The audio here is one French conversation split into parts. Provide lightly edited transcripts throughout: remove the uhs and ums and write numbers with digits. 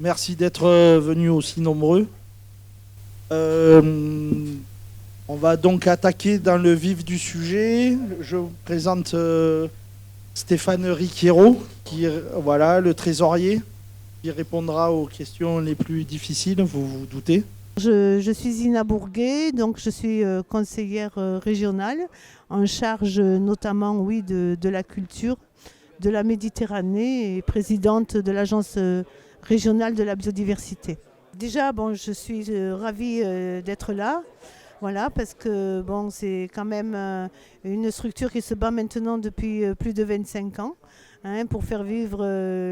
Merci d'être venus aussi nombreux. On va donc attaquer dans le vif du sujet. Je vous présente Stéphane Riquiero, voilà, le trésorier, qui répondra aux questions les plus difficiles, vous vous doutez. Je suis Ina Bourguet, donc je suis conseillère régionale en charge notamment oui, de la culture de la Méditerranée et présidente de l'agence régionale de la biodiversité. Déjà, bon, je suis ravie d'être là. Voilà, parce que bon, c'est quand même une structure qui se bat maintenant depuis plus de 25 ans. Pour faire vivre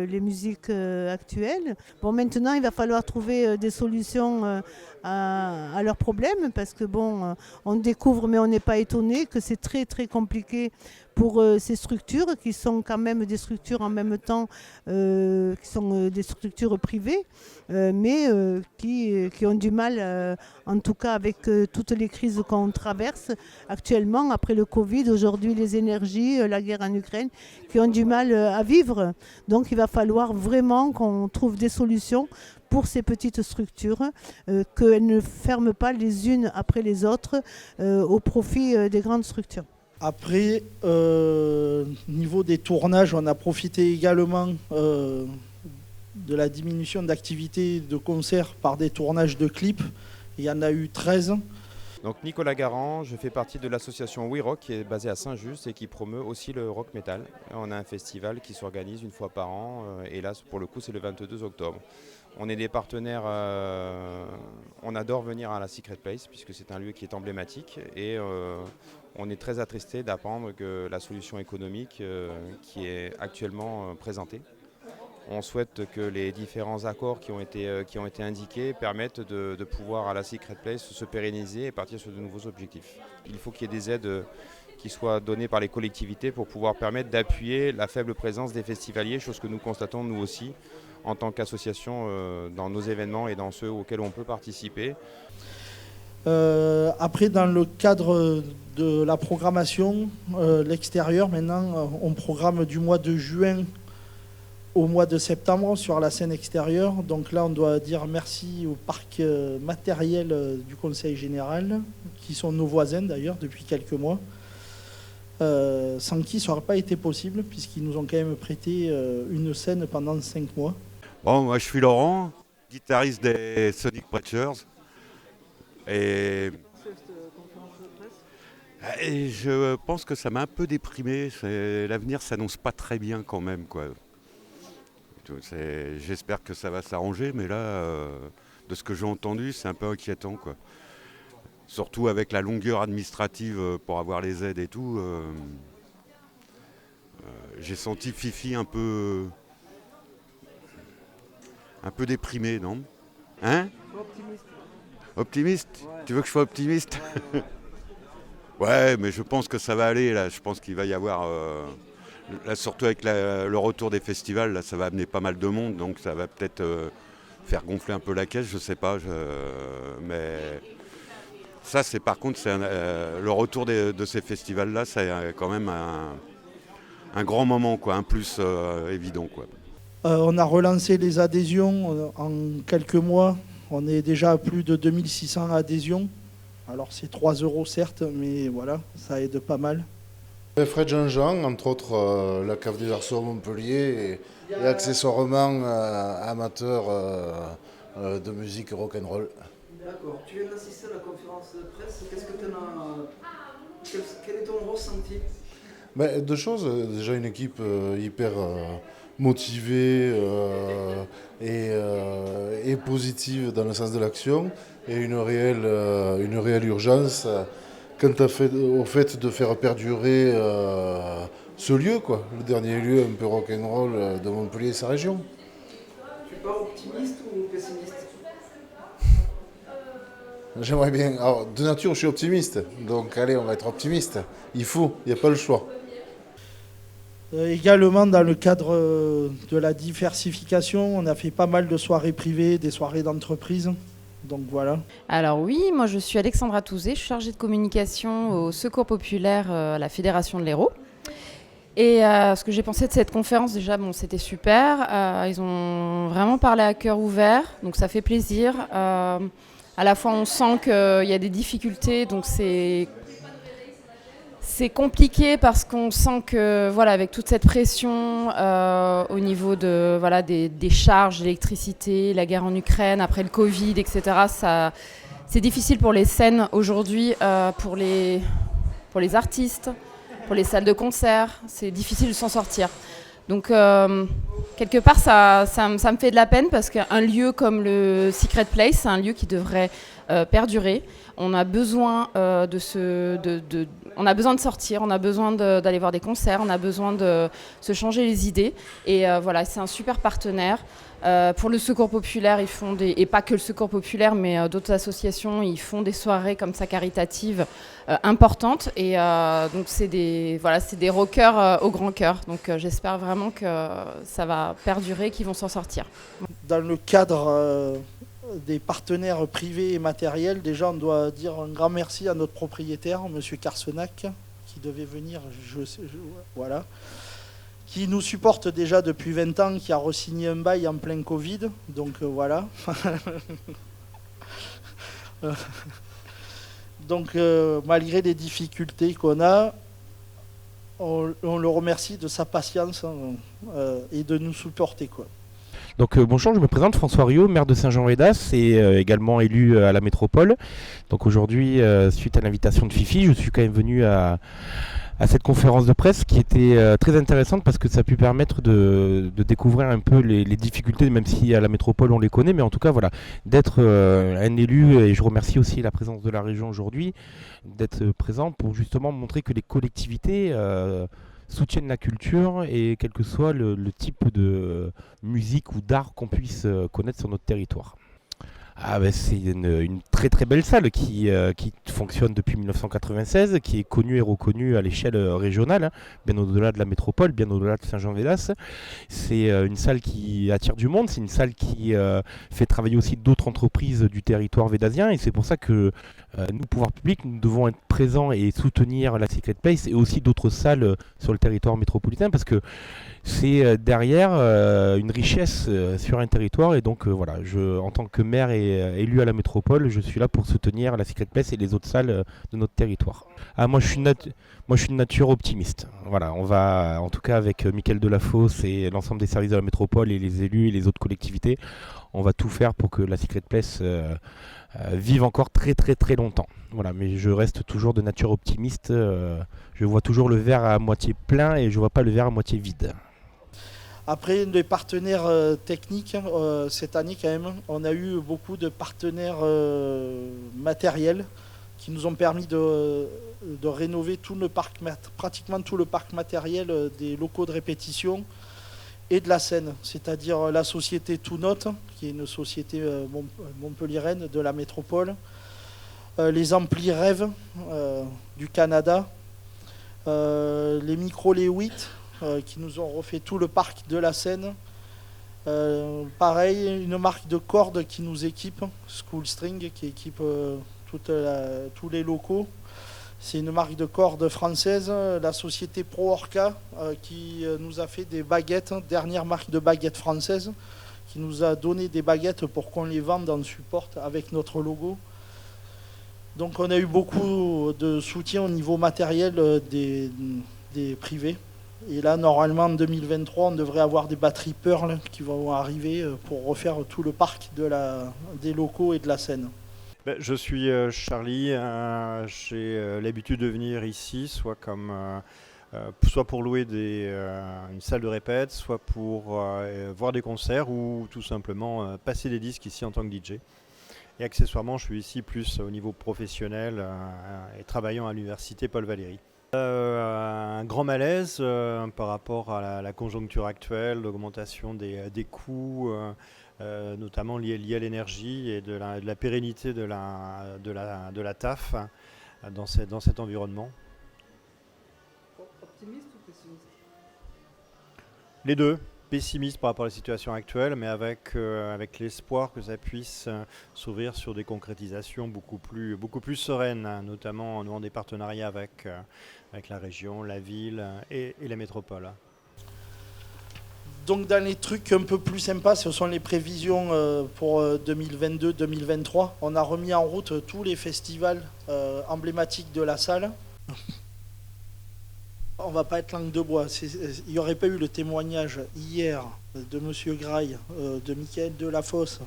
les musiques actuelles. Bon, maintenant, il va falloir trouver des solutions à leurs problèmes parce que bon, on découvre, mais on n'est pas étonné que c'est très très compliqué pour ces structures qui sont quand même des structures en même temps qui sont des structures privées, mais qui ont du mal, en tout cas avec toutes les crises qu'on traverse actuellement après le Covid, aujourd'hui les énergies, la guerre en Ukraine, qui ont du mal à vivre. Donc il va falloir vraiment qu'on trouve des solutions pour ces petites structures, qu'elles ne ferment pas les unes après les autres au profit des grandes structures. Après, niveau des tournages, on a profité également de la diminution d'activité de concert par des tournages de clips. Il y en a eu 13. Donc Nicolas Garand, je fais partie de l'association We Rock qui est basée à Saint-Just et qui promeut aussi le rock metal. On a un festival qui s'organise une fois par an et là pour le coup c'est le 22 octobre. On est des partenaires, on adore venir à la Secret Place puisque c'est un lieu qui est emblématique et on est très attristé d'apprendre que la solution économique qui est actuellement présentée. On souhaite que les différents accords qui ont été indiqués permettent de pouvoir à la Secret Place se pérenniser et partir sur de nouveaux objectifs. Il faut qu'il y ait des aides qui soient données par les collectivités pour pouvoir permettre d'appuyer la faible présence des festivaliers, chose que nous constatons nous aussi en tant qu'association dans nos événements et dans ceux auxquels on peut participer. Après, dans le cadre de la programmation, l'extérieur, maintenant, on programme du mois de juin au mois de septembre sur la scène extérieure. Donc là, on doit dire merci au parc matériel du Conseil général, qui sont nos voisins d'ailleurs depuis quelques mois, sans qui ça n'aurait pas été possible, puisqu'ils nous ont quand même prêté une scène pendant 5 mois. Bon, moi je suis Laurent, guitariste des Sonic Preachers. Et je pense que ça m'a un peu déprimé. L'avenir s'annonce pas très bien quand même, quoi. J'espère que ça va s'arranger, mais là, de ce que j'ai entendu, c'est un peu inquiétant, quoi. Surtout avec la longueur administrative pour avoir les aides et tout. J'ai senti Fifi un peu déprimé, non ? Hein ? Optimiste ? Ouais. Tu veux que je sois optimiste ? Ouais. Ouais, mais je pense que ça va aller, là. Je pense qu'il va y avoir... là, surtout avec le retour des festivals, là, ça va amener pas mal de monde, donc ça va peut-être faire gonfler un peu la caisse, je sais pas. Mais ça, c'est par contre, le retour de ces festivals-là, c'est quand même un grand moment, quoi, un plus évident, quoi. On a relancé les adhésions en quelques mois. On est déjà à plus de 2600 adhésions. Alors c'est 3 € certes, mais voilà, ça aide pas mal. Fred Jean-Jean, entre autres la cave des Arceaux à Montpellier et accessoirement amateur de musique rock'n'roll. D'accord. Tu viens d'assister à la conférence de presse. Qu'est-ce que tu as... Quel est ton ressenti ? Deux choses. Déjà une équipe hyper motivée et positive dans le sens de l'action et une réelle urgence quant au fait de faire perdurer ce lieu, quoi, le dernier lieu un peu rock'n'roll de Montpellier et sa région. Tu pars optimiste ou pessimiste ? J'aimerais bien. Alors, de nature, je suis optimiste. Donc, allez, on va être optimiste. Il n'y a pas le choix. Également, dans le cadre de la diversification, on a fait pas mal de soirées privées, des soirées d'entreprise. Donc voilà. Alors oui, moi je suis Alexandra Touzé, je suis chargée de communication au Secours populaire à la Fédération de l'Hérault. Et ce que j'ai pensé de cette conférence, déjà, bon, c'était super. Ils ont vraiment parlé à cœur ouvert, donc ça fait plaisir. À la fois, on sent qu'il y a des difficultés, donc c'est compliqué parce qu'on sent que, voilà, avec toute cette pression au niveau de, voilà, des charges d'électricité, la guerre en Ukraine, après le Covid, etc., c'est difficile pour les scènes aujourd'hui, pour les artistes, pour les salles de concert. C'est difficile de s'en sortir. Donc, quelque part, ça me fait de la peine parce qu'un lieu comme le Secret Place, c'est un lieu qui devrait perdurer. On a besoin on a besoin de sortir, on a besoin d'aller voir des concerts, on a besoin de se changer les idées. Et voilà, c'est un super partenaire. Pour le Secours Populaire, ils font et pas que le Secours Populaire, mais d'autres associations, ils font des soirées comme ça caritatives importantes. Et donc c'est des rockers au grand cœur. Donc j'espère vraiment que ça va perdurer, qu'ils vont s'en sortir. Dans le cadre des partenaires privés et matériels, déjà on doit dire un grand merci à notre propriétaire, M. Carsenac, qui devait venir, voilà, qui nous supporte déjà depuis 20 ans, qui a re-signé un bail en plein Covid, donc voilà. Donc malgré les difficultés qu'on a, on le remercie de sa patience et de nous supporter, quoi. Donc bonjour, je me présente, François Riot, maire de Saint-Jean-Védas et également élu à la métropole. Donc aujourd'hui, suite à l'invitation de Fifi, je suis quand même venu à cette conférence de presse qui était très intéressante parce que ça a pu permettre de découvrir un peu les difficultés, même si à la métropole on les connaît, mais en tout cas voilà, d'être un élu, et je remercie aussi la présence de la région aujourd'hui, d'être présent pour justement montrer que les collectivités soutiennent la culture et quel que soit le type de musique ou d'art qu'on puisse connaître sur notre territoire. Ah ben c'est une très très belle salle qui fonctionne depuis 1996, qui est connue et reconnue à l'échelle régionale, hein, bien au-delà de la métropole, bien au-delà de Saint-Jean-Védas. C'est une salle qui attire du monde, c'est une salle qui fait travailler aussi d'autres entreprises du territoire védasien, et c'est pour ça que nous, pouvoirs publics, nous devons être présents et soutenir la Secret Place et aussi d'autres salles sur le territoire métropolitain, parce que c'est derrière une richesse sur un territoire, et donc voilà, en tant que maire et élu à la métropole, je suis là pour soutenir la Secret Place et les autres salles de notre territoire. Ah, moi je suis une nature optimiste. Voilà, on va, en tout cas avec Mickaël Delafosse et l'ensemble des services de la métropole et les élus et les autres collectivités, on va tout faire pour que la Secret Place vive encore très très très longtemps. Voilà, mais je reste toujours de nature optimiste. Je vois toujours le verre à moitié plein et je vois pas le verre à moitié vide. Après, les partenaires techniques, cette année quand même, on a eu beaucoup de partenaires matériels qui nous ont permis de rénover tout le parc, pratiquement tout le parc matériel des locaux de répétition et de la scène. C'est-à-dire la société Tout Note, qui est une société montpelliéraine de la métropole, les amplis Rêve du Canada, les micros Les 8, qui nous ont refait tout le parc de la Seine. Pareil, une marque de cordes qui nous équipe, School String, qui équipe tous les locaux. C'est une marque de cordes française, la société Pro Orca, qui nous a fait des baguettes, dernière marque de baguettes française, qui nous a donné des baguettes pour qu'on les vende en support avec notre logo. Donc on a eu beaucoup de soutien au niveau matériel des privés. Et là, normalement, en 2023, on devrait avoir des batteries Pearl qui vont arriver pour refaire tout le parc des locaux et de la scène. Je suis Charlie, j'ai l'habitude de venir ici, soit pour louer une salle de répète, soit pour voir des concerts ou tout simplement passer des disques ici en tant que DJ. Et accessoirement, je suis ici plus au niveau professionnel et travaillant à l'université Paul Valéry. Un grand malaise par rapport à la conjoncture actuelle, l'augmentation des coûts, notamment liés à l'énergie et de la pérennité de la TAF dans cet environnement. Optimiste ou pessimiste ? Les deux. pessimiste par rapport à la situation actuelle, mais avec l'espoir que ça puisse s'ouvrir sur des concrétisations beaucoup plus sereines, hein, notamment en nouant des partenariats avec la région, la ville et la métropole. Donc dans les trucs un peu plus sympas, ce sont les prévisions pour 2022-2023. On a remis en route tous les festivals emblématiques de la salle. On va pas être langue de bois. Il n'y aurait pas eu le témoignage hier de M. Graille, de Michael Delafosse,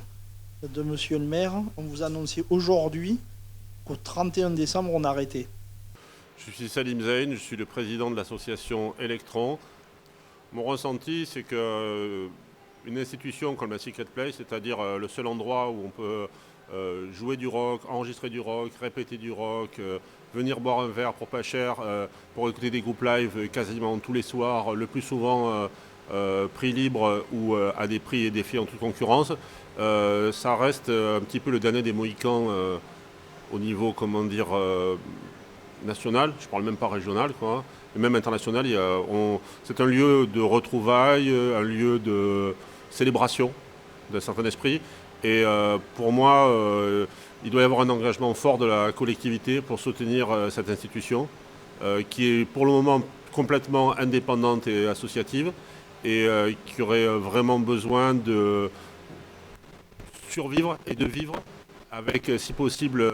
de M. le maire. On vous annonçait aujourd'hui qu'au 31 décembre, on arrêtait. Je suis Salim Zayn, je suis le président de l'association Electron. Mon ressenti, c'est qu'une institution comme la Secret Place, c'est-à-dire le seul endroit où on peut jouer du rock, enregistrer du rock, répéter du rock, venir boire un verre pour pas cher, pour écouter des groupes live quasiment tous les soirs, le plus souvent prix libre ou à des prix et des filles en toute concurrence, ça reste un petit peu le dernier des Mohicans au niveau, comment dire, national, je parle même pas régional, quoi. Et même international, c'est un lieu de retrouvailles, un lieu de célébration d'un certain esprit. Et pour moi, il doit y avoir un engagement fort de la collectivité pour soutenir cette institution, qui est pour le moment complètement indépendante et associative, et qui aurait vraiment besoin de survivre et de vivre avec, si possible,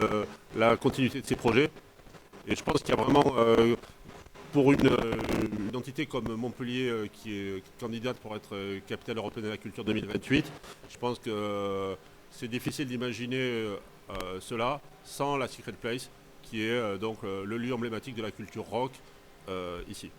la continuité de ses projets. Et je pense qu'il y a vraiment... pour une entité comme Montpellier qui est candidate pour être capitale européenne de la culture 2028, je pense que c'est difficile d'imaginer cela sans la Secret Place, qui est donc le lieu emblématique de la culture rock ici.